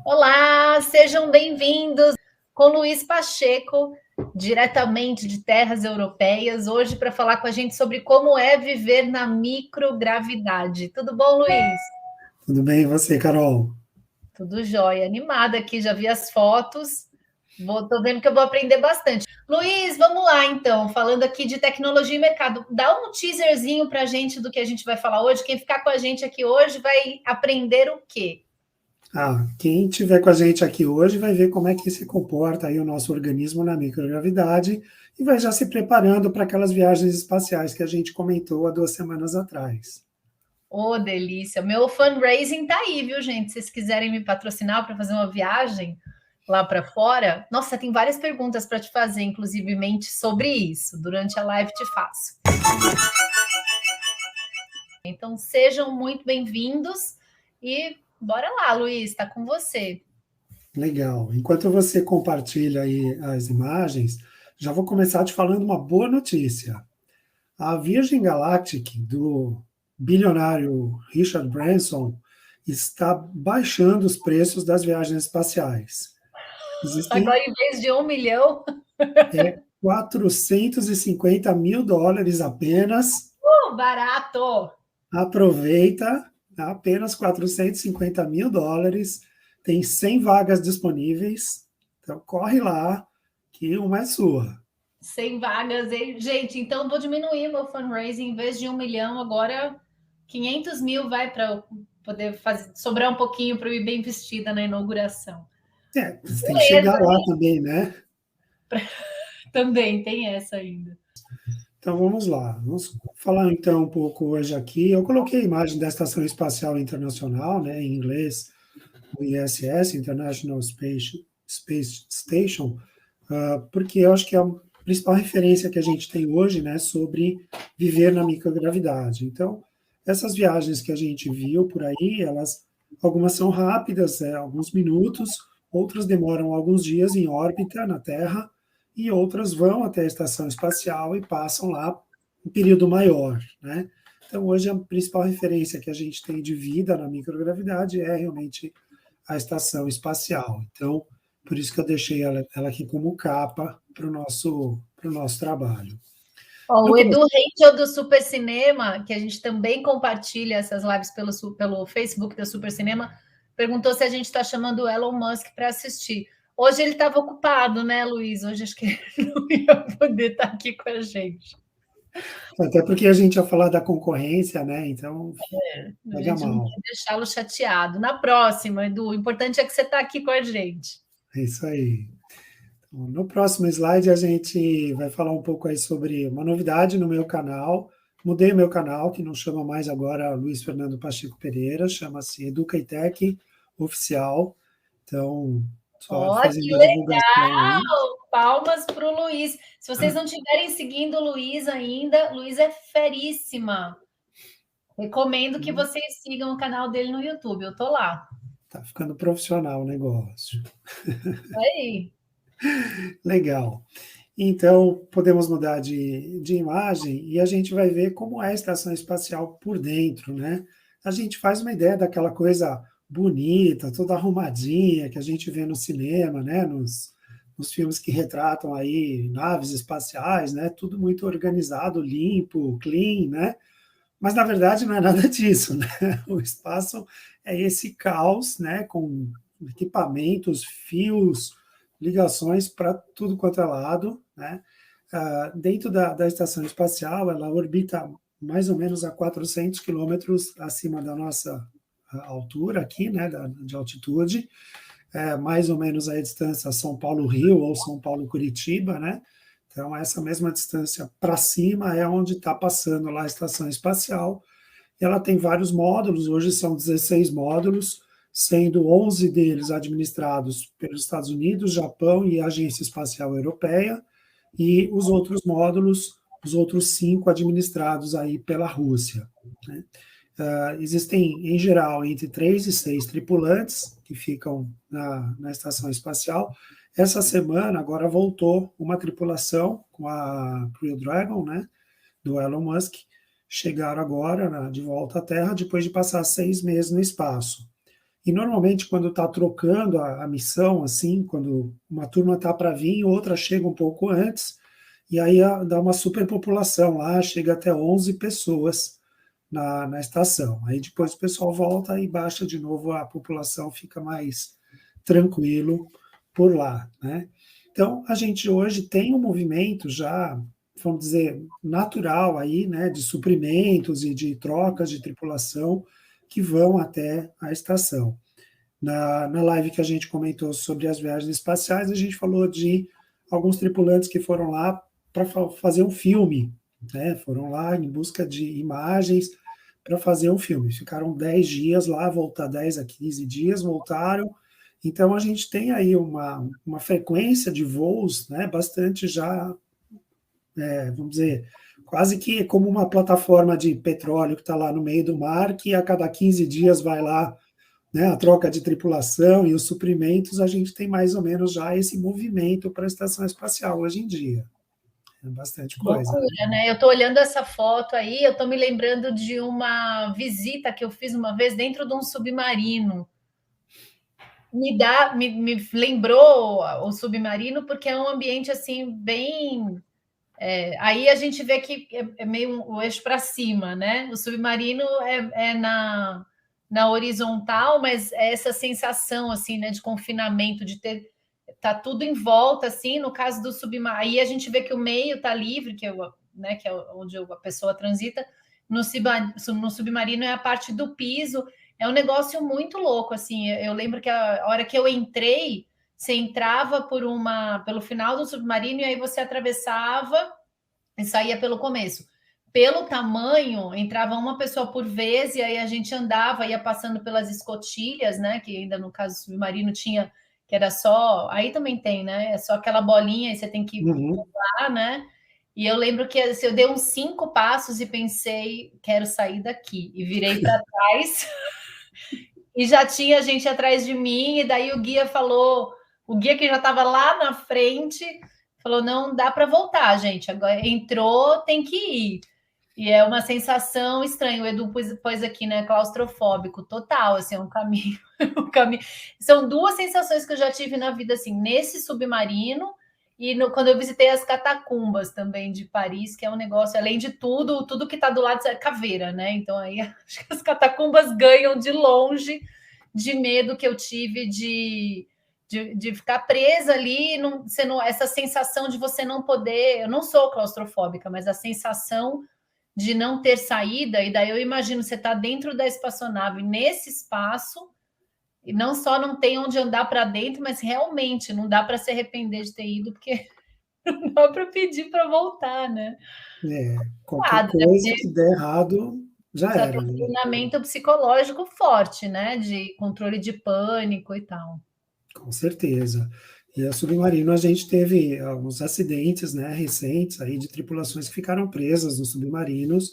Olá, sejam bem-vindos com Luiz Pacheco, diretamente de terras europeias, hoje para falar com a gente sobre como é viver na microgravidade. Tudo bom, Luiz? Tudo bem, e você, Carol? Tudo jóia, animada aqui, já vi as fotos. Tô vendo que eu vou aprender bastante. Luiz, vamos lá então, falando aqui de tecnologia e mercado. Dá um teaserzinho para a gente do que a gente vai falar hoje. Quem ficar com a gente aqui hoje vai aprender o quê? Quem estiver com a gente aqui hoje vai ver como é que se comporta aí o nosso organismo na microgravidade e vai já se preparando para aquelas viagens espaciais que a gente comentou há 2 semanas atrás. Ô, delícia. Meu fundraising tá aí, viu, gente? Se vocês quiserem me patrocinar para fazer uma viagem lá para fora, nossa, tem várias perguntas para te fazer, inclusivemente sobre isso. Durante a live te faço. Então, sejam muito bem-vindos e bora lá, Luiz, está com você. Legal. Enquanto você compartilha aí as imagens, já vou começar te falando uma boa notícia. A Virgin Galactic, do bilionário Richard Branson, está baixando os preços das viagens espaciais. Agora, Existem em vez de 1 milhão, US$ 450 mil apenas. barato. Aproveita, apenas US$ 450 mil. Tem 100 vagas disponíveis. Então, corre lá, que uma é sua. 100 vagas, hein? Gente, então vou diminuir meu fundraising, em vez de 1 milhão, agora 500 mil vai para poder fazer, sobrar um pouquinho para eu ir bem vestida na inauguração. Você tem que chegar Beleza, lá também, né? também tem essa ainda. Então, vamos lá. Vamos falar, então, um pouco hoje aqui. Eu coloquei a imagem da Estação Espacial Internacional, né, em inglês, o ISS, International Space Station, porque eu acho que é a principal referência que a gente tem hoje, né, sobre viver na microgravidade. Então, essas viagens que a gente viu por aí, algumas são rápidas, alguns minutos, outras demoram alguns dias em órbita na Terra, e outras vão até a estação espacial e passam lá um período maior, né? Então, hoje a principal referência que a gente tem de vida na microgravidade é realmente a estação espacial. Então, por isso que eu deixei ela aqui como capa para o nosso trabalho. Ó, No o Edu próximo, Rachel do Super Cinema, que a gente também compartilha essas lives pelo Facebook do Super Cinema, perguntou se a gente está chamando o Elon Musk para assistir. Hoje ele estava ocupado, né, Luiz? Hoje acho que ele não ia poder estar aqui com a gente. até porque a gente ia falar da concorrência, né? Então, A pega gente não mal. quer deixá-lo chateado. Na próxima, Edu, o importante é que você está aqui com a gente. É isso aí. Então, no próximo slide, a gente vai falar um pouco aí sobre uma novidade no meu canal. Mudei o meu canal, que não chama mais agora Luiz Fernando Pacheco Pereira, chama-se Educa e Tech Oficial. Então, só Ó, que fazendo a divulgação aí. legal! Palmas para o Luiz. Se vocês não estiverem seguindo o Luiz ainda, Luiz é feríssima. Recomendo que vocês sigam o canal dele no YouTube. Eu tô lá. Tá ficando profissional o negócio. Aí. Legal. Então, podemos mudar de imagem e a gente vai ver como é a estação espacial por dentro, né? A gente faz uma ideia daquela coisa bonita, toda arrumadinha que a gente vê no cinema, né? Nos filmes que retratam aí naves espaciais, né? Tudo muito organizado, limpo, clean, né? Mas na verdade não é nada disso, né? O espaço é esse caos, né? Com equipamentos, fios, ligações para tudo quanto é lado, né? Dentro da estação espacial, ela orbita mais ou menos a 400 quilômetros acima da nossa altura aqui, né? De altitude, mais ou menos a distância São Paulo-Rio ou São Paulo-Curitiba, né? Então, essa mesma distância para cima é onde está passando lá a estação espacial. Ela tem vários módulos, hoje são 16 módulos, sendo 11 deles administrados pelos Estados Unidos, Japão e a Agência Espacial Europeia, e os outros módulos, os outros 5 administrados aí pela Rússia, né? Existem, em geral, entre 3 e 6 tripulantes que ficam na estação espacial. Essa semana, agora voltou uma tripulação com a Crew Dragon, né, do Elon Musk, chegaram agora de volta à Terra depois de passar 6 meses no espaço. E normalmente quando está trocando a missão, assim, quando uma turma está para vir, outra chega um pouco antes, e aí dá uma superpopulação lá, chega até 11 pessoas na estação. Aí depois o pessoal volta e baixa de novo, a população fica mais tranquilo por lá, né? Então, a gente hoje tem um movimento já, vamos dizer, natural aí, né, de suprimentos e de trocas de tripulação que vão até a estação. Na live que a gente comentou sobre as viagens espaciais, a gente falou de alguns tripulantes que foram lá para fazer um filme, né? Foram lá em busca de imagens para fazer um filme. Ficaram 10 dias lá, voltar 10 a 15 dias, voltaram. Então, a gente tem aí uma frequência de voos, né, bastante já, vamos dizer, quase que como uma plataforma de petróleo que está lá no meio do mar, que a cada 15 dias vai lá, né, a troca de tripulação e os suprimentos, a gente tem mais ou menos já esse movimento para a estação espacial hoje em dia. É bastante coisa. Loucura, né? Eu estou olhando essa foto aí, eu estou me lembrando de uma visita que eu fiz uma vez dentro de um submarino. Me lembrou o submarino, porque é um ambiente assim, bem. Aí a gente vê que é meio o eixo para cima, né? O submarino é na horizontal, mas é essa sensação assim, né, de confinamento, de ter tá tudo em volta, assim, no caso do submarino. Aí a gente vê que o meio tá livre, né, que é onde a pessoa transita. No submarino é a parte do piso. É um negócio muito louco, assim. Eu lembro que a hora que eu entrei, você entrava pelo final do submarino e aí você atravessava e saía pelo começo. Pelo tamanho, entrava uma pessoa por vez, e aí a gente andava, ia passando pelas escotilhas, né? Que ainda no caso do submarino tinha, que era só. Aí também tem, né? É só aquela bolinha e você tem que Uhum. pular, né? E eu lembro que assim, eu dei uns 5 passos e pensei, quero sair daqui. E virei para trás, e já tinha gente atrás de mim, e daí o guia que já estava lá na frente, falou: não dá para voltar, gente. Agora entrou, tem que ir. E é uma sensação estranha. O Edu pôs aqui, né? Claustrofóbico, total, assim, é um caminho, um caminho. São duas sensações que eu já tive na vida, assim, nesse submarino e quando eu visitei as catacumbas também de Paris, que é um negócio, além de tudo, tudo que está do lado é caveira, né? Então aí acho que as catacumbas ganham de longe de medo que eu tive de ficar presa ali, essa sensação de você não poder. Eu não sou claustrofóbica, mas a sensação de não ter saída, e daí eu imagino você tá dentro da espaçonave nesse espaço, e não só não tem onde andar para dentro, mas realmente não dá para se arrepender de ter ido, porque não dá para pedir para voltar, né? Qualquer Claro, deve coisa ter que der errado, já precisa era, ter um né? treinamento psicológico forte, né? De controle de pânico e tal. Com certeza. E a Submarino, a gente teve alguns acidentes, né, recentes aí de tripulações que ficaram presas nos submarinos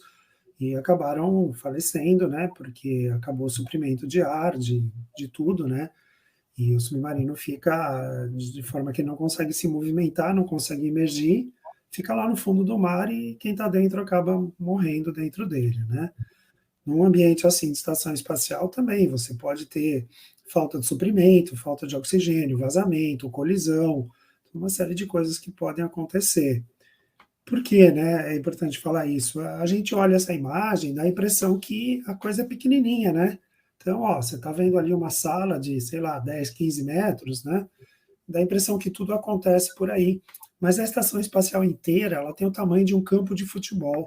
e acabaram falecendo, né, porque acabou o suprimento de ar, de tudo, né, e o submarino fica de forma que não consegue se movimentar, não consegue emergir, fica lá no fundo do mar e quem está dentro acaba morrendo dentro dele, né. Num ambiente assim de estação espacial também, você pode ter falta de suprimento, falta de oxigênio, vazamento, colisão, uma série de coisas que podem acontecer. Por quê, né? É importante falar isso. A gente olha essa imagem, dá a impressão que a coisa é pequenininha, né? Então, ó, você está vendo ali uma sala de, sei lá, 10, 15 metros, né? Dá a impressão que tudo acontece por aí. Mas a estação espacial inteira, ela tem o tamanho de um campo de futebol.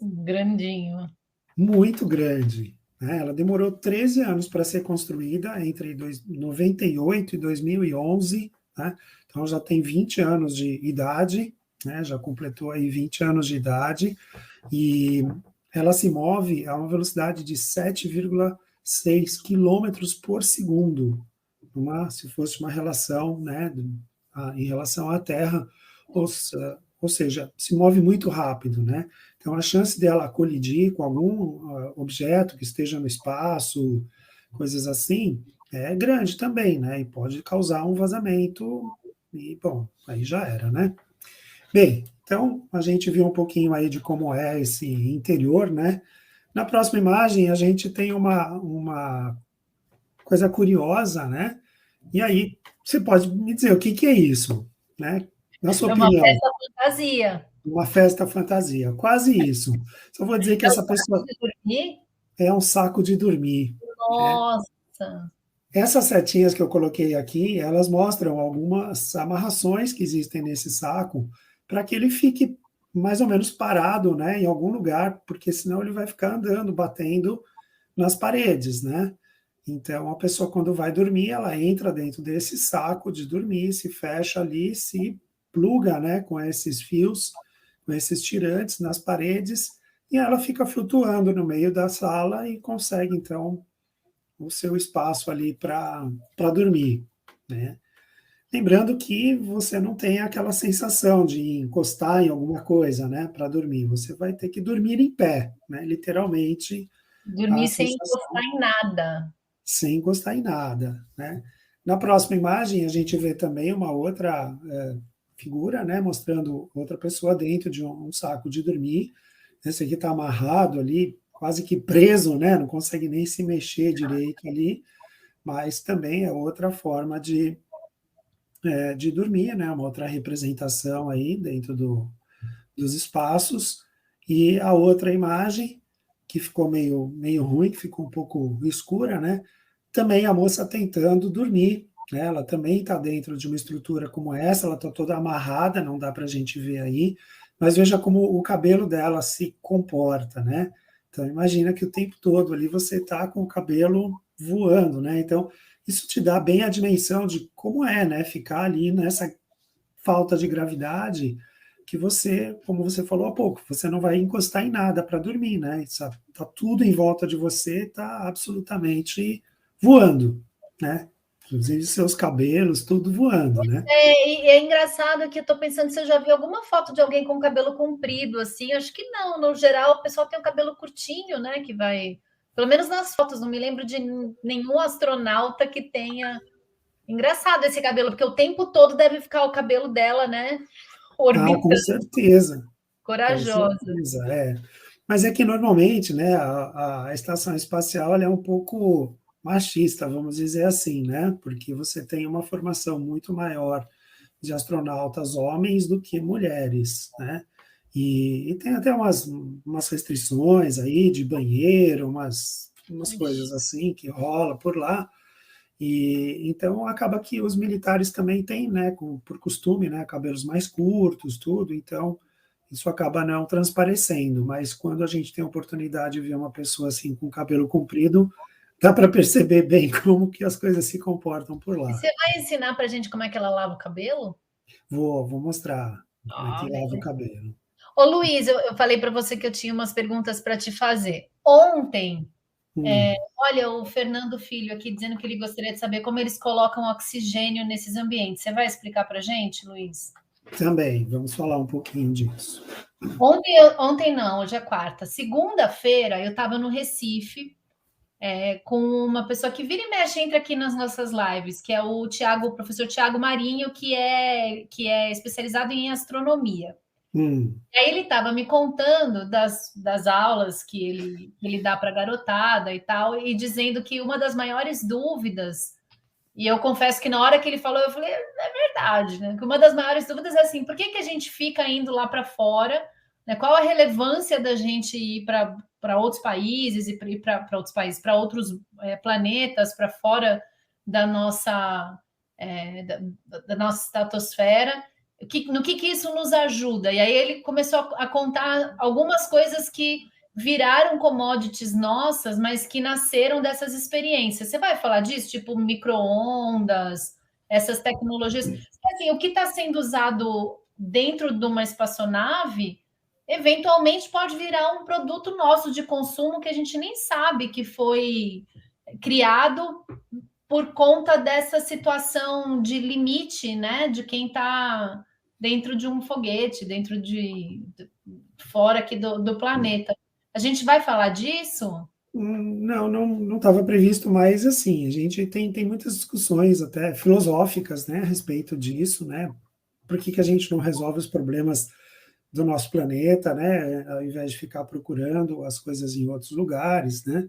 Grandinho. Muito grande, né? Ela demorou 13 anos para ser construída entre 98 e 2011, né? Então já tem 20 anos de idade, né? Já completou aí 20 anos de idade e ela se move a uma velocidade de 7,6 quilômetros por segundo, se fosse uma relação, né, em relação à Terra, ou seja, se move muito rápido, né? Então, a chance dela colidir com algum objeto que esteja no espaço, coisas assim, é grande também, né? E pode causar um vazamento, e, bom, aí já era, né? Bem, então, a gente viu um pouquinho aí de como é esse interior, né? Na próxima imagem, a gente tem uma coisa curiosa, né? E aí, você pode me dizer o que que é isso, né? Na sua É uma opinião, festa fantasia. uma festa fantasia, quase isso. Só vou dizer que É o essa saco pessoa de dormir? é um saco de dormir, né? Nossa, Essas setinhas que eu coloquei aqui, elas mostram algumas amarrações que existem nesse saco para que ele fique mais ou menos parado, né, em algum lugar, porque senão ele vai ficar andando, batendo nas paredes, né? Então, a pessoa, quando vai dormir, ela entra dentro desse saco de dormir, se fecha ali, se pluga, né, com esses fios, com esses tirantes nas paredes, e ela fica flutuando no meio da sala e consegue, então, o seu espaço ali para dormir, né? Lembrando que você não tem aquela sensação de encostar em alguma coisa, né, para dormir. Você vai ter que dormir em pé, né? Literalmente a dormir sem encostar sensação em nada. sem encostar em nada, né? Na próxima imagem a gente vê também uma outra figura, né, mostrando outra pessoa dentro de um saco de dormir. Esse aqui está amarrado ali, quase que preso, né? Não consegue nem se mexer direito ali, mas também é outra forma de dormir, né? Uma outra representação aí dentro dos espaços. E a outra imagem, que ficou meio ruim, que ficou um pouco escura, né? Também a moça tentando dormir, né? Ela também está dentro de uma estrutura como essa, ela está toda amarrada, não dá para a gente ver aí, mas veja como o cabelo dela se comporta, né? Então imagina que o tempo todo ali você está com o cabelo voando, né? Então isso te dá bem a dimensão de como é, né? Ficar ali nessa falta de gravidade que você, como você falou há pouco, você não vai encostar em nada para dormir, né? Está tudo em volta de você, está absolutamente voando, né? Inclusive seus cabelos, tudo voando, né? E é engraçado que eu estou pensando se eu já vi alguma foto de alguém com cabelo comprido, assim. Acho que não. No geral, o pessoal tem o cabelo curtinho, né? Que vai. Pelo menos nas fotos, não me lembro de nenhum astronauta que tenha. Engraçado esse cabelo, porque o tempo todo deve ficar o cabelo dela, né? Ah, com Orbitando. certeza, com Corajosa. certeza, é. Mas é que normalmente, né, a estação espacial ela é um pouco machista, vamos dizer assim, né? Porque você tem uma formação muito maior de astronautas homens do que mulheres, né? E tem até umas restrições aí de banheiro, umas Ixi. coisas assim que rola por lá. E então acaba que os militares também têm, né, por costume, né, cabelos mais curtos, tudo. Então isso acaba não transparecendo. Mas quando a gente tem a oportunidade de ver uma pessoa assim com cabelo comprido, dá para perceber bem como que as coisas se comportam por E lá. você vai ensinar para a gente como é que ela lava o cabelo? Vou mostrar como é Ah, que lava o beleza. cabelo. Ô, Luiz, eu falei para você que eu tinha umas perguntas para te fazer. Ontem, Hum, olha, o Fernando Filho aqui dizendo que ele gostaria de saber como eles colocam oxigênio nesses ambientes. Você vai explicar para a gente, Luiz? também, vamos falar um pouquinho disso. Ontem não, hoje é quarta. Segunda-feira eu estava no Recife com uma pessoa que vira e mexe entra aqui nas nossas lives, que é o professor Tiago Marinho, que é especializado em astronomia. Hum, E aí ele estava me contando das aulas que ele dá para a garotada e tal, e dizendo que uma das maiores dúvidas, e eu confesso que na hora que ele falou, eu falei, é verdade, né? Que uma das maiores dúvidas é assim, por que que a gente fica indo lá para fora, né? Qual a relevância da gente ir para outros países e para outros países, para outros planetas, para fora da nossa da nossa estratosfera? No que isso nos ajuda? E aí ele começou a contar algumas coisas que viraram commodities nossas, mas que nasceram dessas experiências. Você vai falar disso, tipo micro-ondas, essas tecnologias? Assim, o que está sendo usado dentro de uma espaçonave, eventualmente pode virar um produto nosso de consumo que a gente nem sabe que foi criado por conta dessa situação de limite, né? De quem está dentro de um foguete, dentro de fora aqui do planeta. A gente vai falar disso? não estava previsto, mas assim, a gente tem muitas discussões até filosóficas, né, a respeito disso, né? Por que que a gente não resolve os problemas do nosso planeta, né, ao invés de ficar procurando as coisas em outros lugares, né.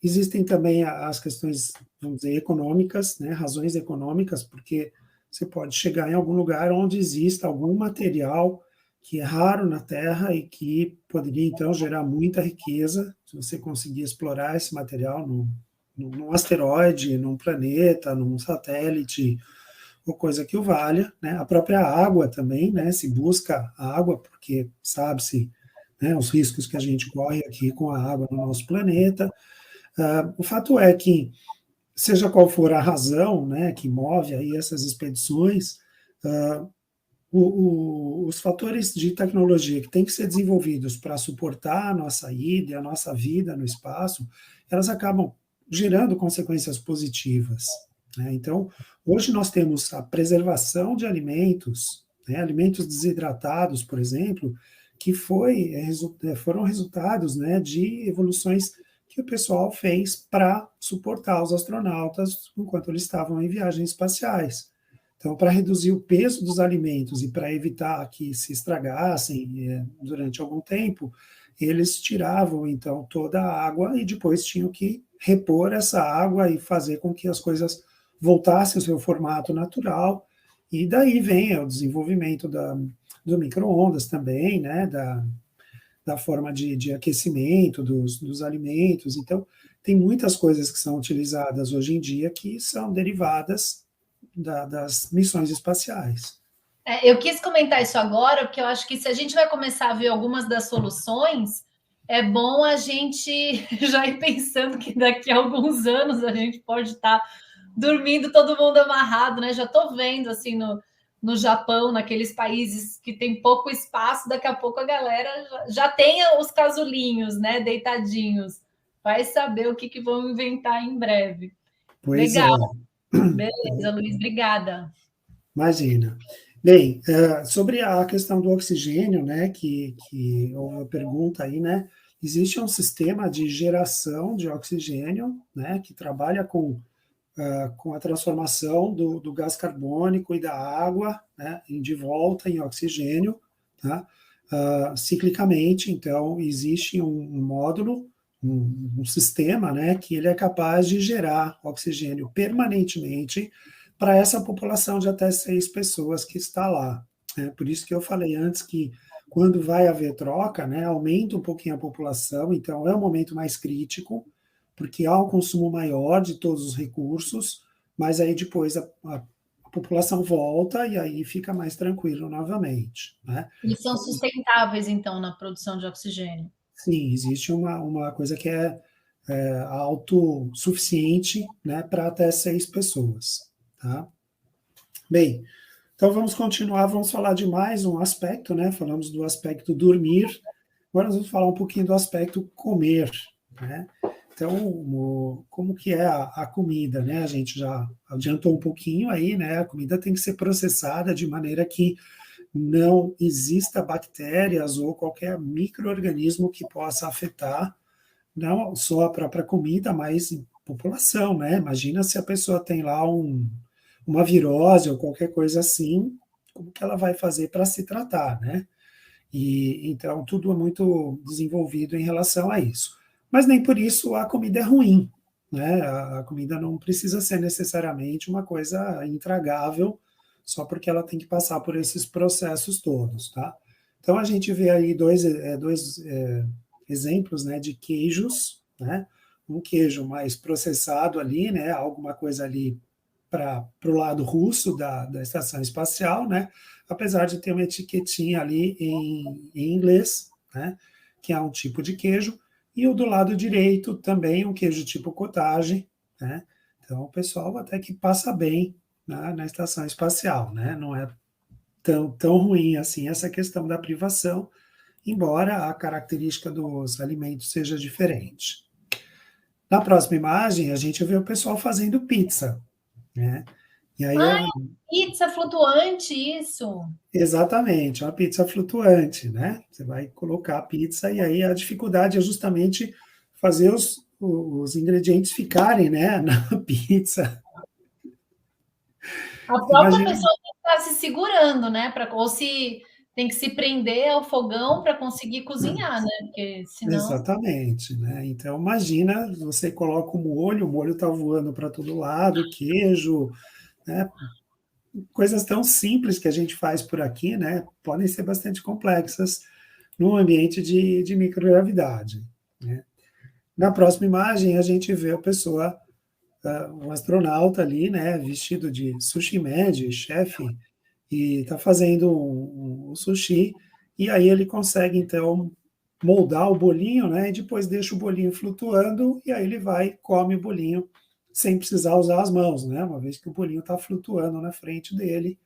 Existem também as questões, vamos dizer, econômicas, né, razões econômicas, porque você pode chegar em algum lugar onde exista algum material que é raro na Terra e que poderia, então, gerar muita riqueza, se você conseguir explorar esse material num asteroide, num planeta, num satélite, ou coisa que o valha, né? A própria água também, né? Se busca a água, porque sabe-se, né, os riscos que a gente corre aqui com a água no nosso planeta. O fato é que, seja qual for a razão, né, que move aí essas expedições, os fatores de tecnologia que têm que ser desenvolvidos para suportar a nossa ida e a nossa vida no espaço, elas acabam gerando consequências positivas, né? Então, hoje nós temos a preservação de alimentos, né, alimentos desidratados, por exemplo, que foram resultados, né, de evoluções que o pessoal fez para suportar os astronautas enquanto eles estavam em viagens espaciais. Então, para reduzir o peso dos alimentos e para evitar que se estragassem durante algum tempo, eles tiravam então toda a água e depois tinham que repor essa água e fazer com que as coisas voltassem ao seu formato natural. E daí vem o desenvolvimento do micro-ondas também, né, da forma de aquecimento dos alimentos. Então, tem muitas coisas que são utilizadas hoje em dia que são derivadas das missões espaciais. Eu quis comentar isso agora, porque eu acho que se a gente vai começar a ver algumas das soluções, é bom a gente já ir pensando que daqui a alguns anos a gente pode estar dormindo todo mundo amarrado, né? Já estou vendo assim no Japão, naqueles países que tem pouco espaço, daqui a pouco a galera já tem os casulinhos, né? Deitadinhos. Vai saber o que vão inventar em breve. Pois Legal, é. beleza, Luiz, obrigada. Imagina. Bem, sobre a questão do oxigênio, né, que houve uma pergunta aí, né, existe um sistema de geração de oxigênio, né, que trabalha com a transformação do gás carbônico e da água, né, de volta em oxigênio, tá? Ciclicamente. Então, existe um módulo, um sistema, né, que ele é capaz de gerar oxigênio permanentemente para essa população de até 6 pessoas que está lá, né? Por isso que eu falei antes que quando vai haver troca, né, aumenta um pouquinho a população, então é um momento mais crítico, porque há um consumo maior de todos os recursos, mas aí depois a população volta e aí fica mais tranquilo novamente, né? Eles são sustentáveis, então, na produção de oxigênio. Sim, existe uma coisa que é autossuficiente, né, para até 6 pessoas, tá? Bem, então vamos continuar, vamos falar de mais um aspecto, né? Falamos do aspecto dormir, agora nós vamos falar um pouquinho do aspecto comer, né? Então, como que é a comida, né? A gente já adiantou um pouquinho aí, né? A comida tem que ser processada de maneira que não exista bactérias ou qualquer micro-organismo que possa afetar não só a própria comida, mas população, né? Imagina se a pessoa tem lá uma virose ou qualquer coisa assim, como que ela vai fazer para se tratar, né? E então tudo é muito desenvolvido em relação a isso. Mas nem por isso a comida é ruim, né? A comida não precisa ser necessariamente uma coisa intragável só porque ela tem que passar por esses processos todos, tá? Então a gente vê aí dois exemplos, né, de queijos, né? Um queijo mais processado ali, né? Alguma coisa ali para o lado russo da estação espacial, né? Apesar de ter uma etiquetinha ali em inglês, né? Que é um tipo de queijo, e o do lado direito também um queijo tipo cottage, né? Então o pessoal até que passa bem na estação espacial, né? Não é tão ruim assim essa questão da privação, embora a característica dos alimentos seja diferente. Na próxima imagem, a gente vê o pessoal fazendo pizza, né? E aí, Ai, pizza flutuante, isso. exatamente, uma pizza flutuante, né? Você vai colocar a pizza e aí a dificuldade é justamente fazer os ingredientes ficarem, né, na pizza. A própria Imagina, pessoa tem que estar se segurando, né? Ou se tem que se prender ao fogão para conseguir cozinhar, né? Porque senão. Exatamente, né? Então, imagina, você coloca o molho está voando para todo lado, queijo, né? Coisas tão simples que a gente faz por aqui, né? Podem ser bastante complexas num ambiente de microgravidade, né? Na próxima imagem, a gente vê a pessoa, um astronauta ali, né? Vestido de sushi man, chefe, e está fazendo um sushi, e aí ele consegue, então, moldar o bolinho, né? E depois deixa o bolinho flutuando, e aí ele vai e come o bolinho sem precisar usar as mãos, né? Uma vez que o bolinho está flutuando na frente dele,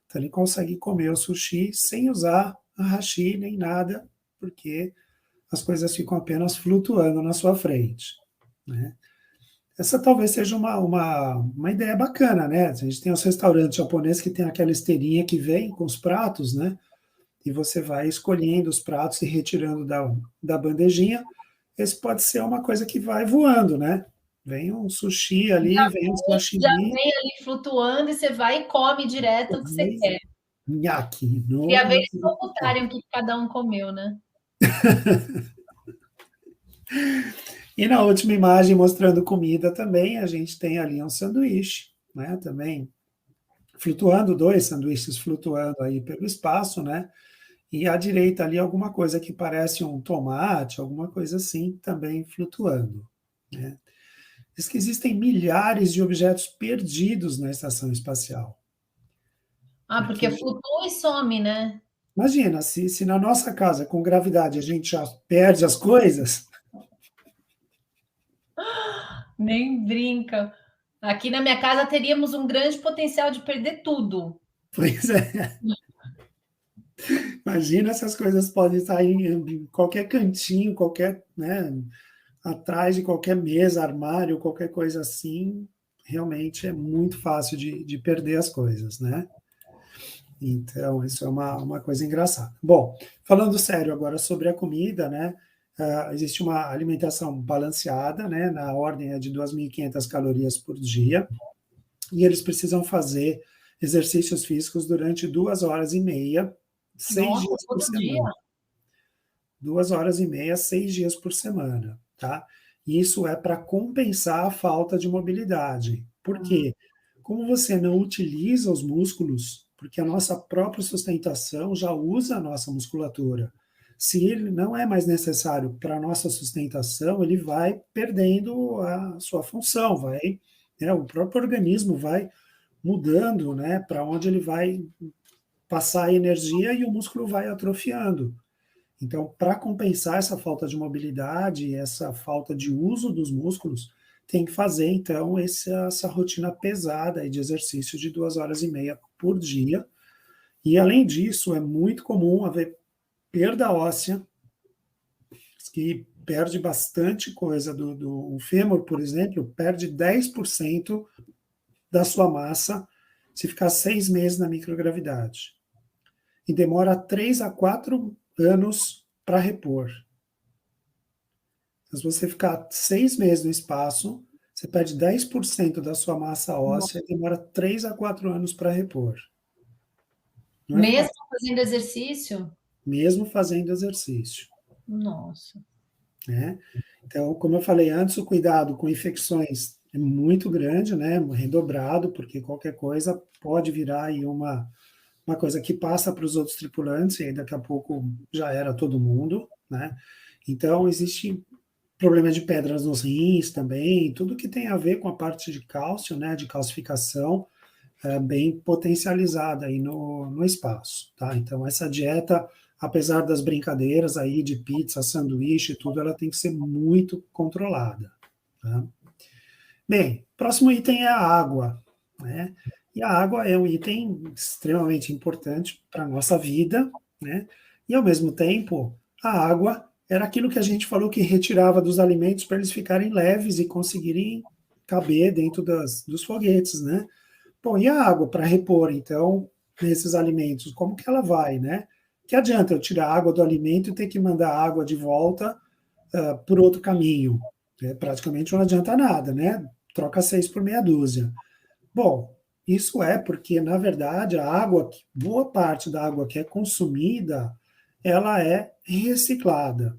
então ele consegue comer o sushi sem usar a hashi nem nada, porque as coisas ficam apenas flutuando na sua frente, né? Essa talvez seja uma ideia bacana, né? A gente tem os restaurantes japoneses que tem aquela esteirinha que vem com os pratos, né? E você vai escolhendo os pratos e retirando da bandejinha. Esse pode ser uma coisa que vai voando, né? Vem um sushi ali, vem um Já sashimi, vem ali flutuando e você vai e come direto o que você quer. nhaque, Queria ver no... eles computarem o que cada um comeu, né? E na última imagem, mostrando comida também, a gente tem ali um sanduíche, né? Também flutuando, dois sanduíches flutuando aí pelo espaço, né? E à direita ali alguma coisa que parece um tomate, alguma coisa assim, também flutuando, né? Diz que existem milhares de objetos perdidos na estação espacial. Ah, porque Porque, flutua e some, né? imagina, se na nossa casa, com gravidade, a gente já perde as coisas, Nem brinca. Aqui na minha casa teríamos um grande potencial de perder tudo. pois é, imagina se as coisas podem estar em qualquer cantinho, qualquer, né, atrás de qualquer mesa, armário, qualquer coisa assim, realmente é muito fácil de perder as coisas, né? Então, isso é uma coisa engraçada. Bom, falando sério agora sobre a comida, né? Existe uma alimentação balanceada, né? Na ordem é de 2.500 calorias por dia, e eles precisam fazer exercícios físicos durante 2 horas e meia, seis Nossa, dias por todo dia? semana. 2 horas e meia, 6 dias por semana, tá? E isso é para compensar a falta de mobilidade. Por quê? Como você não utiliza os músculos, porque a nossa própria sustentação já usa a nossa musculatura. Se ele não é mais necessário para a nossa sustentação, ele vai perdendo a sua função, vai, né, o próprio organismo vai mudando, né, para onde ele vai passar a energia e o músculo vai atrofiando. Então, para compensar essa falta de mobilidade, essa falta de uso dos músculos, tem que fazer, então, essa rotina pesada de exercício de 2 horas e meia por dia. E, além disso, é muito comum haver perda óssea, que perde bastante coisa o fêmur, por exemplo, perde 10% da sua massa se ficar 6 meses na microgravidade. E demora 3 a 4 anos para repor. Mas você ficar 6 meses no espaço, você perde 10% da sua massa óssea e demora 3 a 4 anos para repor. Não é Mesmo fácil, fazendo exercício? mesmo fazendo exercício, Nossa. né? Então, como eu falei antes, o cuidado com infecções é muito grande, né? Redobrado, porque qualquer coisa pode virar aí uma coisa que passa para os outros tripulantes, e aí daqui a pouco já era todo mundo, né? Então, existe problema de pedras nos rins também, tudo que tem a ver com a parte de cálcio, né, de calcificação, é bem potencializada aí no espaço, tá? Então, essa dieta, apesar das brincadeiras aí de pizza, sanduíche, tudo, ela tem que ser muito controlada, tá? Bem, próximo item é a água, né? E a água é um item extremamente importante para a nossa vida, né? E, ao mesmo tempo, a água era aquilo que a gente falou que retirava dos alimentos para eles ficarem leves e conseguirem caber dentro dos foguetes, né? Bom, e a água para repor, então, nesses alimentos, como que ela vai, né? Que adianta eu tirar a água do alimento e ter que mandar a água de volta por outro caminho? Praticamente não adianta nada, né? Troca 6 por meia dúzia. Bom, Isso é porque, na verdade, a água, boa parte da água que é consumida, ela é reciclada,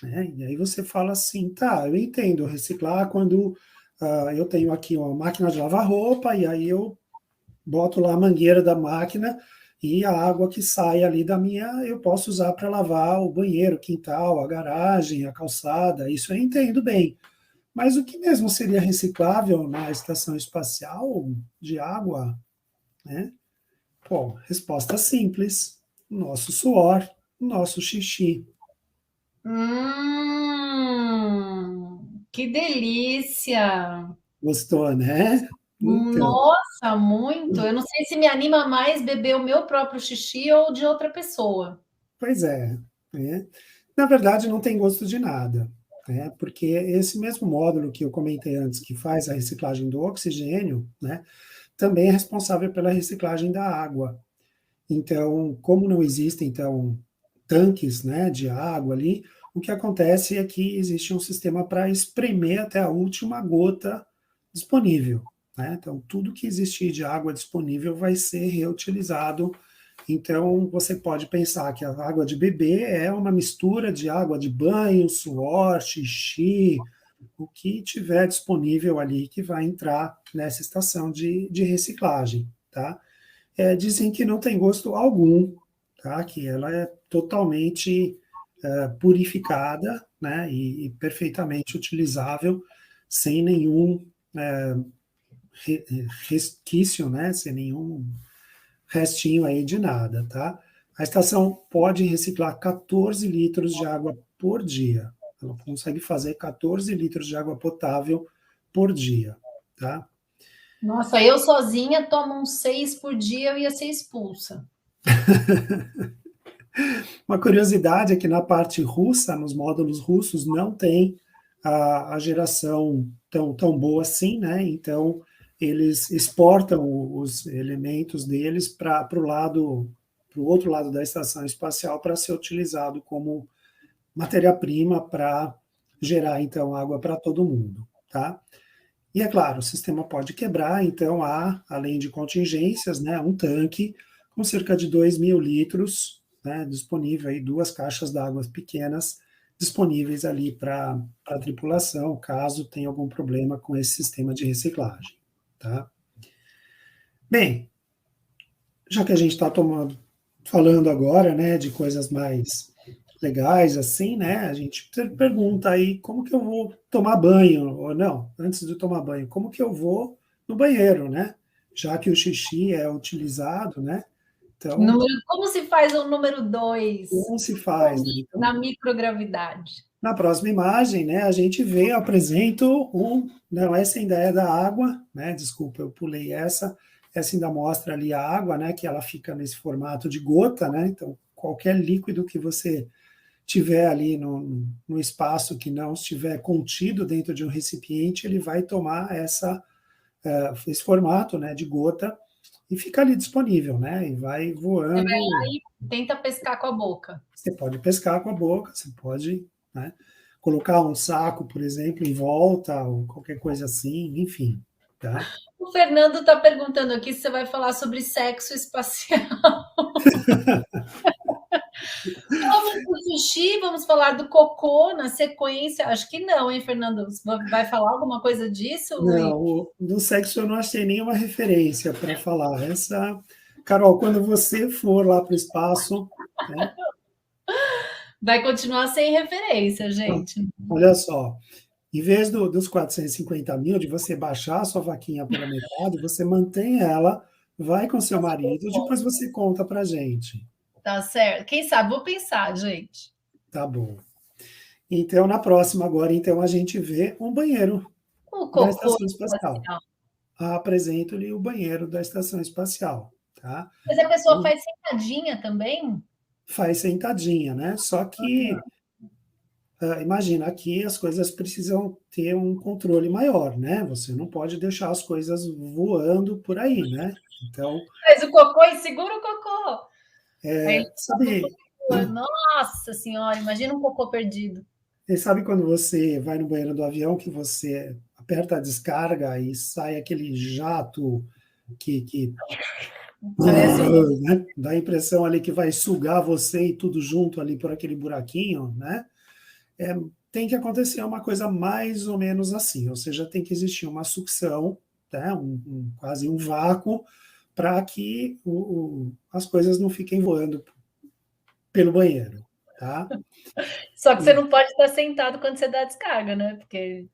né? E aí você fala assim, tá, eu entendo reciclar quando eu tenho aqui uma máquina de lavar roupa e aí eu boto lá a mangueira da máquina e a água que sai ali da minha, eu posso usar para lavar o banheiro, o quintal, a garagem, a calçada, isso eu entendo bem. Mas o que mesmo seria reciclável na estação espacial de água, né? Pô, resposta simples: nosso suor, nosso xixi. Que delícia! Gostou, né? Então, Nossa, muito. Eu não sei se me anima mais beber o meu próprio xixi ou de outra pessoa. pois é, né? Na verdade, não tem gosto de nada, né? Porque esse mesmo módulo que eu comentei antes, que faz a reciclagem do oxigênio, né, também é responsável pela reciclagem da água. Então, como não existem, então, tanques, né, de água ali, o que acontece é que existe um sistema para espremer até a última gota disponível, né? Então, tudo que existir de água disponível vai ser reutilizado. Então, você pode pensar que a água de bebê é uma mistura de água de banho, suor, xixi, o que tiver disponível ali que vai entrar nessa estação de reciclagem, tá? Dizem que não tem gosto algum, tá? Que ela é totalmente purificada, né? E perfeitamente utilizável, sem nenhum re- resquício, né? Sem nenhum restinho aí de nada, tá? A estação pode reciclar 14 litros de água por dia. Ela consegue fazer 14 litros de água potável por dia, tá? Nossa, eu sozinha tomo uns 6 por dia, eu ia ser expulsa. Uma curiosidade é que na parte russa, nos módulos russos, não tem a geração tão boa assim, né? Então, eles exportam os elementos deles para o outro lado da estação espacial para ser utilizado como matéria-prima para gerar, então, água para todo mundo, tá? E é claro, o sistema pode quebrar, então há, além de contingências, né, um tanque com cerca de 2.000 litros, né, disponível aí, duas caixas d'água pequenas disponíveis ali para a tripulação, caso tenha algum problema com esse sistema de reciclagem, tá? Bem, já que a gente está falando agora, né, de coisas mais legais assim, né, a gente pergunta aí como que eu vou tomar banho, ou não, antes de tomar banho, como que eu vou no banheiro, né? Já que o xixi é utilizado, né? Então, Como se faz o número 2 como se faz, né? Então, na microgravidade? na próxima imagem, né, a gente vê, eu apresento não, essa ainda é da água, né? Desculpa, eu pulei essa ainda mostra ali a água, né, que ela fica nesse formato de gota, né? Então, qualquer líquido que você tiver ali no espaço que não estiver contido dentro de um recipiente, ele vai tomar esse formato, né, de gota e fica ali disponível, né, e vai Você vai voando. lá e tenta pescar com a boca. Você pode pescar com a boca, você pode, né, colocar um saco, por exemplo, em volta, ou qualquer coisa assim, enfim, tá? O Fernando está perguntando aqui se você vai falar sobre sexo espacial. Vamos do xixi, vamos falar do cocô na sequência. Acho que não, hein, Fernando? Você vai falar alguma coisa disso, Luiz? Não, do sexo eu não achei nenhuma referência para falar. Carol, quando você for lá para o espaço, né, Vai continuar sem referência, gente. olha só, em vez dos 450 mil, de você baixar a sua vaquinha pela metade, você mantém ela, vai com seu marido, depois você conta para gente. Tá certo. Quem sabe? Vou pensar, gente. Tá bom. Então, na próxima agora, então, a gente vê um banheiro O da cocô estação espacial. espacial. Apresento-lhe o banheiro da estação espacial, tá? Mas a pessoa faz sentadinha também? Faz sentadinha, né? Só que imagina, aqui as coisas precisam ter um controle maior, né? Você não pode deixar as coisas voando por aí, né? Então, Faz o cocô e segura o cocô. Aí ele sabe, flutua. Nossa senhora, imagina um cocô perdido. sabe quando você vai no banheiro do avião que você aperta a descarga e sai aquele jato, que Parece um... né, dá a impressão ali que vai sugar você e tudo junto ali por aquele buraquinho, né? É, tem que acontecer uma coisa mais ou menos assim, ou seja, tem que existir uma sucção, né, quase um vácuo, para que as coisas não fiquem voando pelo banheiro, tá? Só que você não pode estar sentado quando você dá a descarga, né? Porque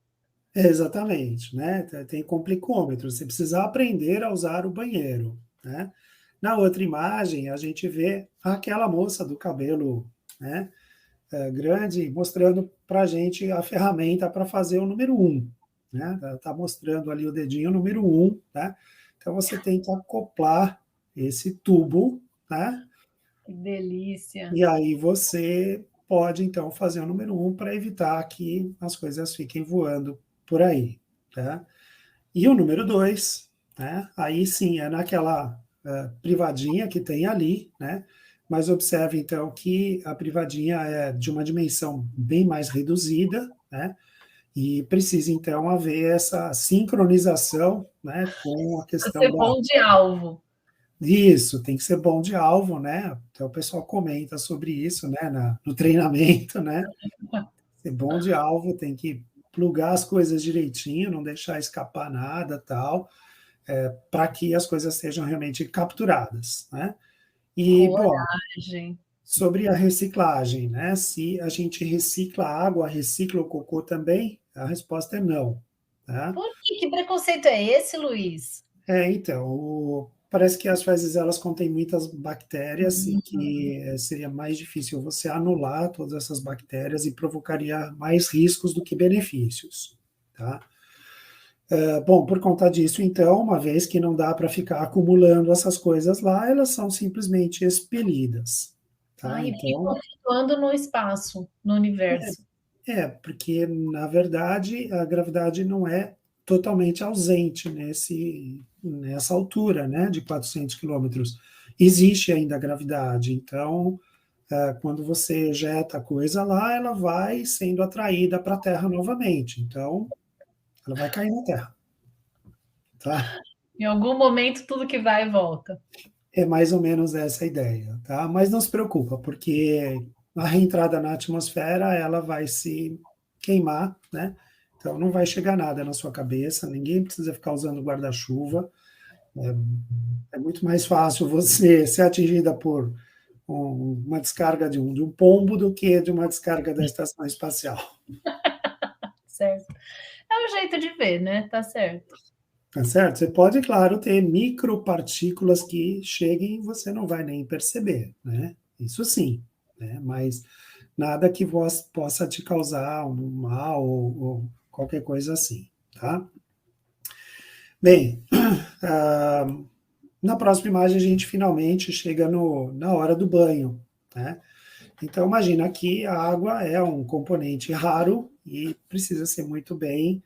Exatamente, né? Tem complicômetro, você precisa aprender a usar o banheiro, né? Na outra imagem, a gente vê aquela moça do cabelo, né, grande, mostrando para a gente a ferramenta para fazer o número um, né? Está mostrando ali o dedinho número um, né? Então você tem que acoplar esse tubo, né? que delícia. E aí você pode, então, fazer o número um para evitar que as coisas fiquem voando por aí, tá? E o número dois, né? Aí sim, é naquela privadinha que tem ali, né? Mas observe, então, que a privadinha é de uma dimensão bem mais reduzida, né? E precisa, então, haver essa sincronização, né, com a Precisa questão ser da... bom de alvo. Isso, tem que ser bom de alvo, né? Então o pessoal comenta sobre isso, né, no treinamento, né? Ser bom de alvo, tem que plugar as coisas direitinho, não deixar escapar nada, tal, para que as coisas sejam realmente capturadas, né? E, bom, Coragem. sobre a reciclagem, né? Se a gente recicla a água, recicla o cocô também? A resposta é não, tá? Por quê? Que preconceito é esse, Luiz? Então, parece que as fezes elas contêm muitas bactérias e Uhum. que seria mais difícil você anular todas essas bactérias e provocaria mais riscos do que benefícios, tá? Bom, por conta disso, então, uma vez que não dá para ficar acumulando essas coisas lá, elas são simplesmente expelidas, tá? Ai, ficam Então, flutuando no espaço, no universo. porque na verdade a gravidade não é totalmente ausente nessa altura, né, de 400 quilômetros. Existe ainda a gravidade, então quando você ejeta a coisa lá, ela vai sendo atraída para a Terra novamente. Então, ela vai cair na Terra, tá? Em algum momento, tudo que vai e volta. É mais ou menos essa a ideia, tá? Mas não se preocupa, porque a reentrada na atmosfera, ela vai se queimar, né? Então não vai chegar nada na sua cabeça, ninguém precisa ficar usando guarda-chuva. É muito mais fácil você ser atingida por uma descarga de um pombo do que de uma descarga da estação espacial. Certo. É o jeito de ver, né? Tá certo. Tá certo? Você pode, claro, ter micropartículas que cheguem e você não vai nem perceber, né? Isso sim, né? Mas nada que possa te causar um mal ou qualquer coisa assim, tá? Bem, na próxima imagem a gente finalmente chega na hora do banho, né? Então imagina que a água é um componente raro e precisa ser muito bem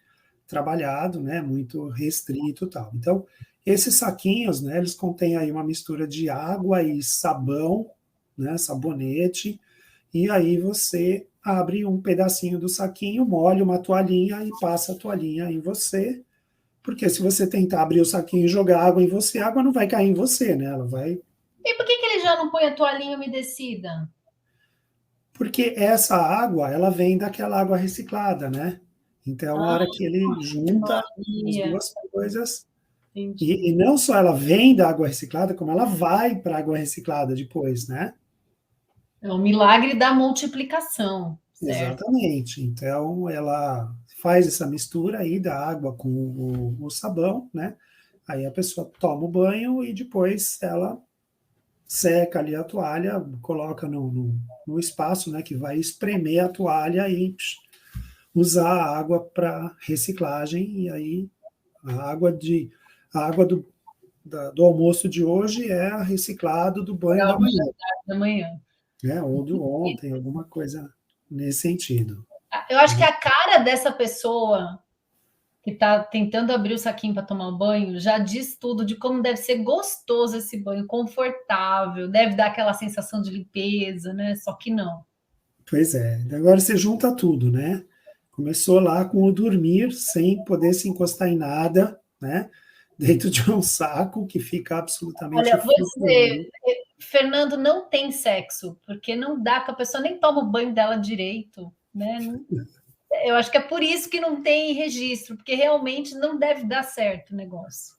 trabalhado, né, muito restrito e tal. Então, esses saquinhos, né, eles contêm aí uma mistura de água e sabão, né, sabonete, e aí você abre um pedacinho do saquinho, molha uma toalhinha e passa a toalhinha em você, porque se você tentar abrir o saquinho e jogar água em você, a água não vai cair em você, né, ela vai... E por que ele já não põe a toalhinha umedecida? Porque essa água, ela vem daquela água reciclada, né? Então, a Ah, hora que ele não junta as havia. duas coisas, Entendi. e não só ela vem da água reciclada, como ela vai para a água reciclada depois, né? É o milagre da multiplicação, certo? Exatamente. Então, ela faz essa mistura aí da água com o sabão, né? Aí a pessoa toma o banho e depois ela seca ali a toalha, coloca no espaço, né, que vai espremer a toalha e usar a água para reciclagem, e aí a água, a água do almoço de hoje é reciclado do banho da manhã, Da manhã. né? Ou do ontem, alguma coisa nesse sentido. Eu acho que a cara dessa pessoa que está tentando abrir o saquinho para tomar um banho já diz tudo de como deve ser gostoso esse banho, confortável, deve dar aquela sensação de limpeza, né? Só que não. Pois é, agora você junta tudo, né? Começou lá com o dormir, sem poder se encostar em nada, né? dentro de um saco que fica absolutamente Olha, flutuando. Fernando, não tem sexo, porque não dá, que a pessoa nem toma o banho dela direito, né? Eu acho que é por isso que não tem registro, porque realmente não deve dar certo o negócio.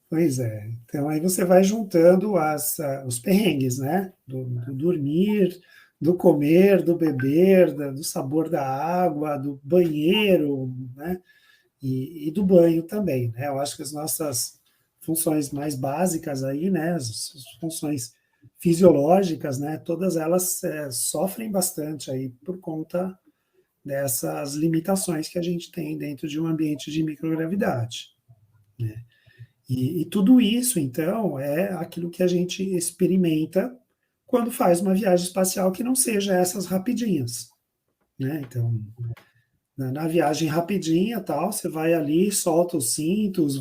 Pois é. Então, aí você vai juntando os perrengues, né? Do dormir, do comer, do beber, do sabor da água, do banheiro, né? E do banho também, né? Eu acho que as nossas funções mais básicas aí, né? As funções fisiológicas, né? Todas elas sofrem bastante aí por conta dessas limitações que a gente tem dentro de um ambiente de microgravidade, né? E tudo isso, então, é aquilo que a gente experimenta quando faz uma viagem espacial que não seja essas rapidinhas, né? Então, na viagem rapidinha, tal, você vai ali, solta os cintos,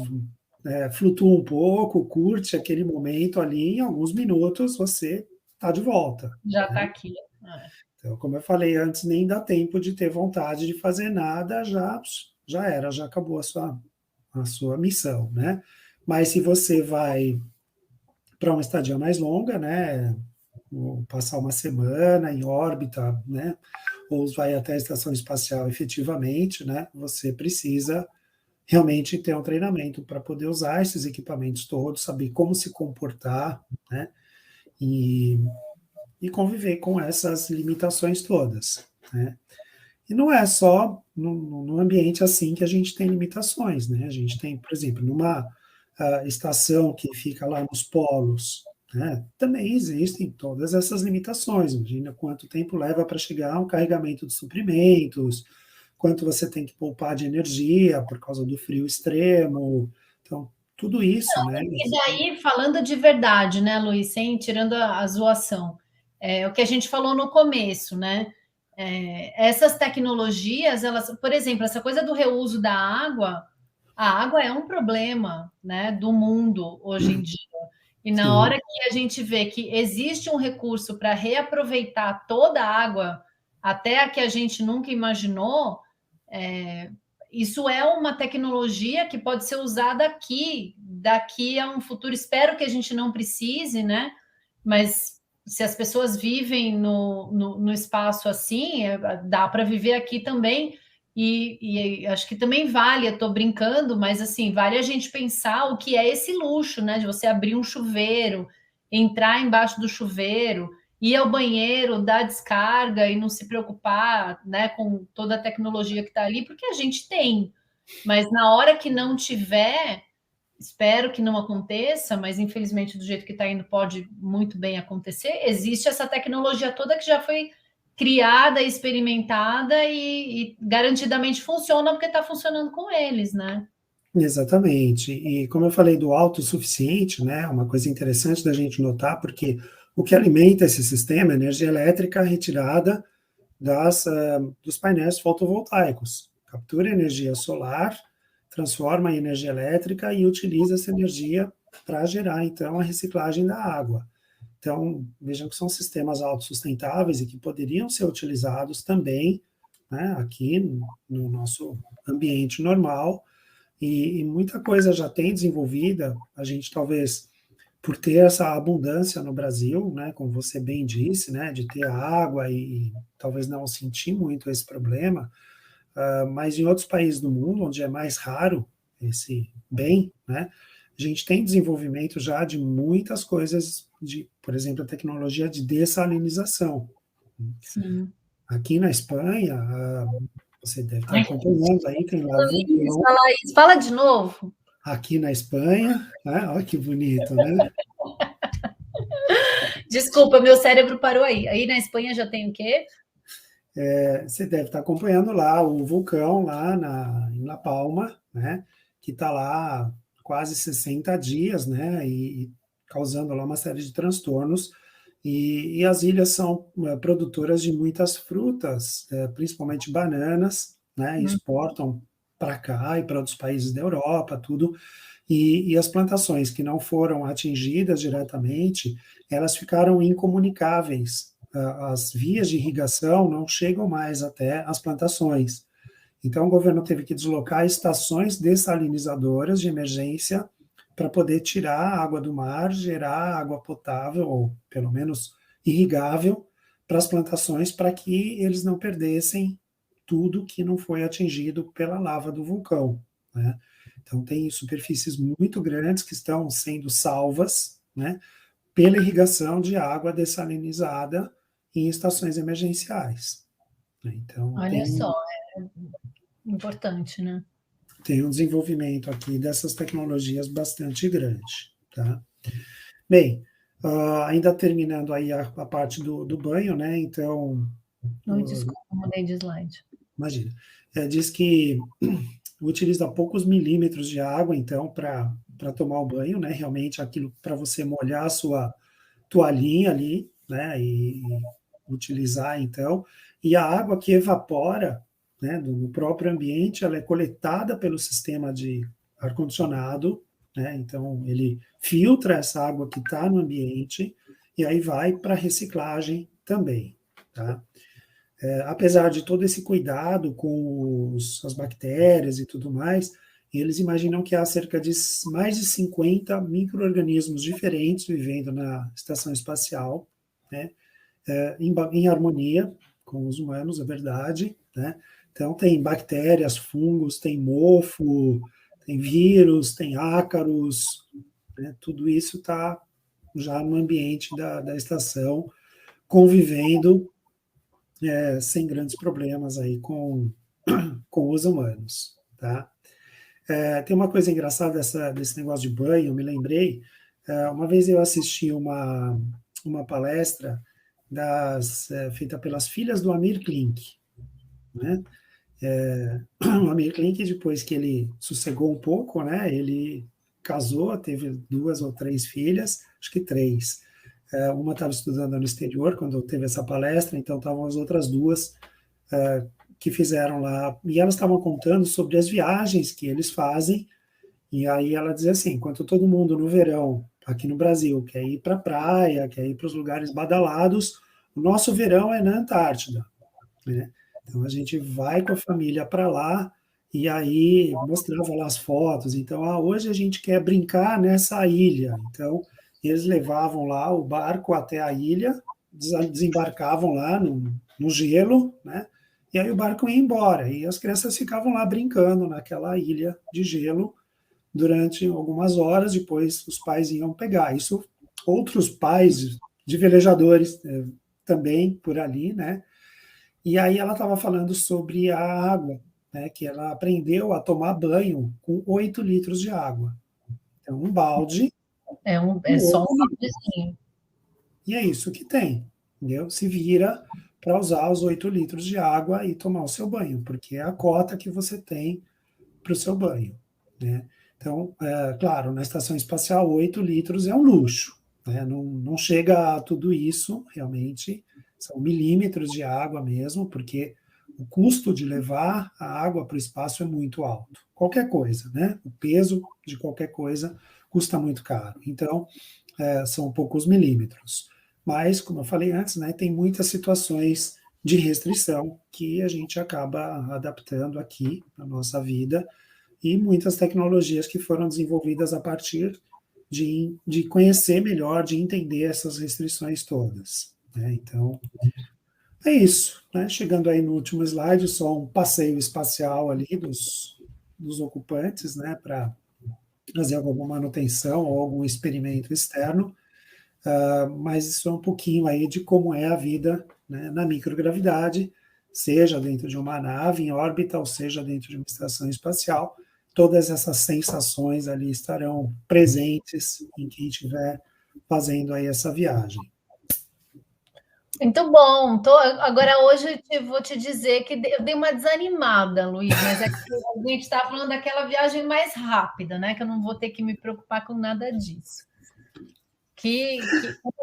flutua um pouco, curte aquele momento ali, em alguns minutos você está de volta, Já está né? aqui. Então, como eu falei antes, nem dá tempo de ter vontade de fazer nada, já era, já acabou a sua missão, né? Mas se você vai para uma estadia mais longa, né? Passar uma semana em órbita, né? Ou vai até a estação espacial efetivamente, né? Você precisa realmente ter um treinamento para poder usar esses equipamentos todos, saber como se comportar, né? E, e conviver com essas limitações todas, né? E não é só no ambiente assim que a gente tem limitações, né? A gente tem, por exemplo, numa estação que fica lá nos polos, né? Também existem todas essas limitações. Imagina quanto tempo leva para chegar um carregamento de suprimentos, quanto você tem que poupar de energia por causa do frio extremo. Então, tudo isso, né? E daí, falando de verdade, né, Luiz, sem tirando a zoação, o que a gente falou no começo, né? Essas tecnologias, elas, por exemplo, essa coisa do reuso da água, a água é um problema, né, do mundo hoje em dia. E na hora Sim, que a gente vê que existe um recurso para reaproveitar toda a água, até a que a gente nunca imaginou, isso é uma tecnologia que pode ser usada aqui, daqui a um futuro. Espero que a gente não precise, né? Mas se as pessoas vivem no espaço assim, dá para viver aqui também. E acho que também vale, eu estou brincando, mas assim, vale a gente pensar o que é esse luxo, né? De você abrir um chuveiro, entrar embaixo do chuveiro, ir ao banheiro, dar descarga e não se preocupar, né, com toda a tecnologia que está ali, porque a gente tem. Mas na hora que não tiver, espero que não aconteça, mas infelizmente do jeito que está indo pode muito bem acontecer. Existe essa tecnologia toda que já foi criada, experimentada e garantidamente funciona porque está funcionando com eles, né? exatamente. E como eu falei do autossuficiente, né? Uma coisa interessante da gente notar, porque o que alimenta esse sistema é energia elétrica retirada dos painéis fotovoltaicos. Captura energia solar, transforma em energia elétrica e utiliza essa energia para gerar, então, a reciclagem da água. Então, vejam que são sistemas autossustentáveis e que poderiam ser utilizados também, né, aqui no nosso ambiente normal, e muita coisa já tem desenvolvida, a gente talvez por ter essa abundância no Brasil, né, como você bem disse, né, de ter água e talvez não sentir muito esse problema, mas em outros países do mundo, onde é mais raro esse bem, né, a gente tem desenvolvimento já de muitas coisas, por exemplo, a tecnologia de dessalinização. Sim. Aqui na Espanha, você deve estar acompanhando aí, tem lá Luiz, vulcão, fala isso. Fala de novo. aqui na Espanha, né, olha que bonito, né? Desculpa, meu cérebro parou aí. Aí na Espanha já tem o quê? Você deve estar acompanhando lá o vulcão lá em La Palma, né, que está lá quase 60 dias, né, e causando lá uma série de transtornos. E as ilhas são produtoras de muitas frutas, principalmente bananas, né, e exportam para cá e para outros países da Europa, tudo. E as plantações que não foram atingidas diretamente, elas ficaram incomunicáveis. As vias de irrigação não chegam mais até as plantações. Então, o governo teve que deslocar estações dessalinizadoras de emergência para poder tirar a água do mar, gerar água potável, ou pelo menos irrigável, para as plantações, para que eles não perdessem tudo que não foi atingido pela lava do vulcão, né? Então, tem superfícies muito grandes que estão sendo salvas, né, pela irrigação de água dessalinizada em estações emergenciais. Então, Olha só, é importante, né? tem um desenvolvimento aqui dessas tecnologias bastante grande, tá? Bem, ainda terminando aí a parte do banho, né? Então, Não, desculpa, mudei de slide. imagina, diz que utiliza poucos milímetros de água, então, para tomar o banho, né? Realmente aquilo para você molhar a sua toalhinha ali, né? E utilizar, então, e a água que evapora, né, no próprio ambiente, ela é coletada pelo sistema de ar-condicionado, né? Então, ele filtra essa água que está no ambiente e aí vai para reciclagem também, tá? Apesar de todo esse cuidado com as bactérias e tudo mais, eles imaginam que há cerca de mais de 50 micro-organismos diferentes vivendo na estação espacial, né, em harmonia com os humanos, é verdade, né? Então, tem bactérias, fungos, tem mofo, tem vírus, tem ácaros, né? Tudo isso está já no ambiente da estação, convivendo sem grandes problemas aí com os humanos, tá? Tem uma coisa engraçada desse negócio de banho, eu me lembrei, uma vez eu assisti uma palestra feita pelas filhas do Amir Klink, né? O Amir Klink, depois que ele sossegou um pouco, né, ele casou, teve 2 ou 3 filhas, acho que 3. Uma estava estudando no exterior quando teve essa palestra, então estavam as outras 2 que fizeram lá, e elas estavam contando sobre as viagens que eles fazem, e aí ela dizia assim, enquanto todo mundo no verão, aqui no Brasil, quer ir para a praia, quer ir para os lugares badalados, o nosso verão é na Antártida, né? Então a gente vai com a família para lá, e aí mostrava lá as fotos, então, hoje a gente quer brincar nessa ilha, então eles levavam lá o barco até a ilha, desembarcavam lá no gelo, né? E aí o barco ia embora, e as crianças ficavam lá brincando naquela ilha de gelo durante algumas horas, depois os pais iam pegar. Isso, outros pais de velejadores também por ali, né? E aí ela estava falando sobre a água, né? Que ela aprendeu a tomar banho com 8 litros de água. Então, um balde É com só 8 um litros. baldezinho. E é isso que tem, entendeu? Se vira para usar os 8 litros de água e tomar o seu banho, porque é a cota que você tem para o seu banho, né? Então, claro, na estação espacial, 8 litros é um luxo, né? Não chega a tudo isso, realmente, são milímetros de água mesmo, porque o custo de levar a água para o espaço é muito alto. Qualquer coisa, né? O peso de qualquer coisa custa muito caro. Então, são poucos milímetros. Mas, como eu falei antes, né, tem muitas situações de restrição que a gente acaba adaptando aqui na nossa vida e muitas tecnologias que foram desenvolvidas a partir de conhecer melhor, de entender essas restrições todas, né? Então, é isso, né? Chegando aí no último slide, só um passeio espacial ali dos ocupantes, né, para fazer alguma manutenção ou algum experimento externo, mas isso é um pouquinho aí de como é a vida, né, na microgravidade, seja dentro de uma nave em órbita, ou seja dentro de uma estação espacial. Todas essas sensações ali estarão presentes em quem estiver fazendo aí essa viagem. Muito bom. Agora, hoje, eu vou te dizer que eu dei uma desanimada, Luiz, mas é que a gente está falando daquela viagem mais rápida, né? Que eu não vou ter que me preocupar com nada disso. Que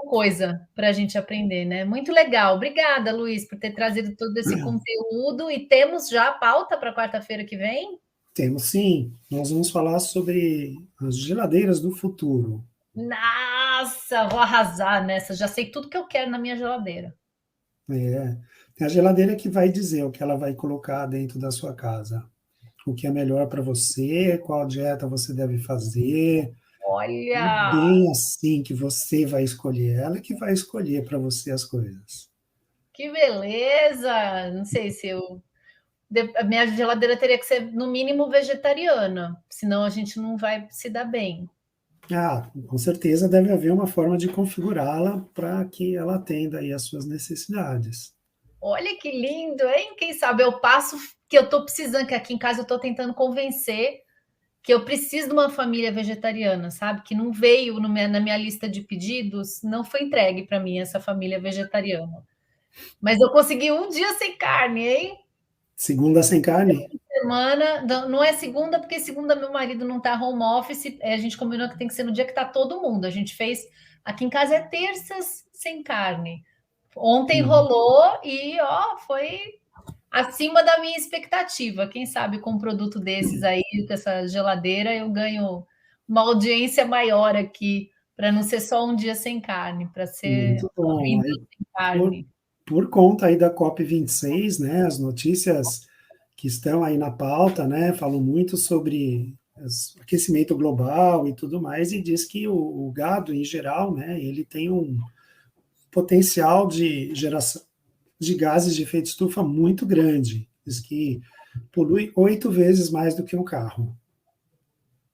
coisa para a gente aprender, né? Muito legal. Obrigada, Luiz, por ter trazido todo esse conteúdo. E temos já a pauta para quarta-feira que vem? Temos sim, nós vamos falar sobre as geladeiras do futuro. Nossa, vou arrasar nessa. Já sei tudo que eu quero na minha geladeira. É. Tem a geladeira que vai dizer o que ela vai colocar dentro da sua casa. O que é melhor para você, qual dieta você deve fazer. Não é Olha, bem assim que você vai escolher, ela que vai escolher para você as coisas. que beleza! Não sei se a minha geladeira teria que ser, no mínimo, vegetariana, senão a gente não vai se dar bem. Ah, com certeza deve haver uma forma de configurá-la para que ela atenda aí às suas necessidades. Olha que lindo, hein? Quem sabe eu passo que eu estou precisando, que aqui em casa eu estou tentando convencer que eu preciso de uma família vegetariana, sabe? Que não veio na minha lista de pedidos, não foi entregue para mim essa família vegetariana. Mas eu consegui um dia sem carne, hein? Segunda sem carne? Semana, não é segunda, porque segunda meu marido não está home office, a gente combinou que tem que ser no dia que está todo mundo. A gente fez, aqui em casa é terças sem carne. Ontem Uhum. rolou e ó, foi acima da minha expectativa. Quem sabe com um produto desses aí, com essa geladeira, eu ganho uma audiência maior aqui, para não ser só um dia sem carne, para ser Muito uma bom. vida Aí, sem por, carne. por conta aí da COP26, né, as notícias que estão aí na pauta, né, falam muito sobre aquecimento global e tudo mais, e diz que o gado, em geral, né, ele tem um potencial de geração de gases de efeito estufa muito grande. Diz que polui 8 vezes mais do que um carro.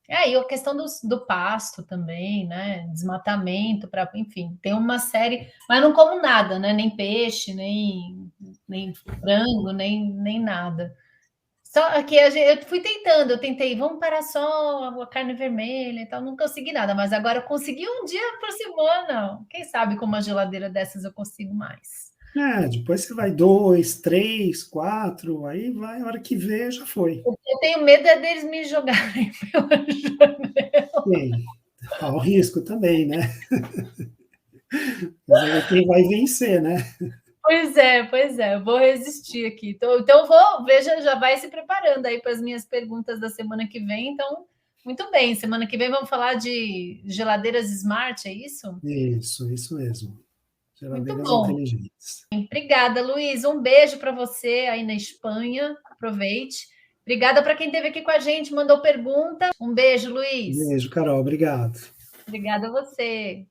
É, e a questão do pasto também, né? Desmatamento, para, enfim, tem uma série, mas não como nada, né? Nem peixe, nem frango, nem nada. Só que eu fui tentando, eu tentei, vamos parar só a carne vermelha e tal, não consegui nada, mas agora eu consegui um dia por semana. Quem sabe com uma geladeira dessas eu consigo mais. É, depois você vai 2, 3, 4, aí vai, a hora que vê, já foi. Eu tenho medo é deles me jogarem pela janela. Bem, há o risco também, né? Mas aí quem vai vencer, né? Pois é, eu vou resistir aqui. Então eu vou, veja, já vai se preparando aí para as minhas perguntas da semana que vem. Então, muito bem, semana que vem vamos falar de geladeiras smart, é isso? Isso mesmo. Muito Geladeiras bom. inteligentes. Obrigada, Luiz. Um beijo para você aí na Espanha. Aproveite. Obrigada para quem esteve aqui com a gente, mandou pergunta. Um beijo, Luiz. Beijo, Carol, obrigado. Obrigada a você.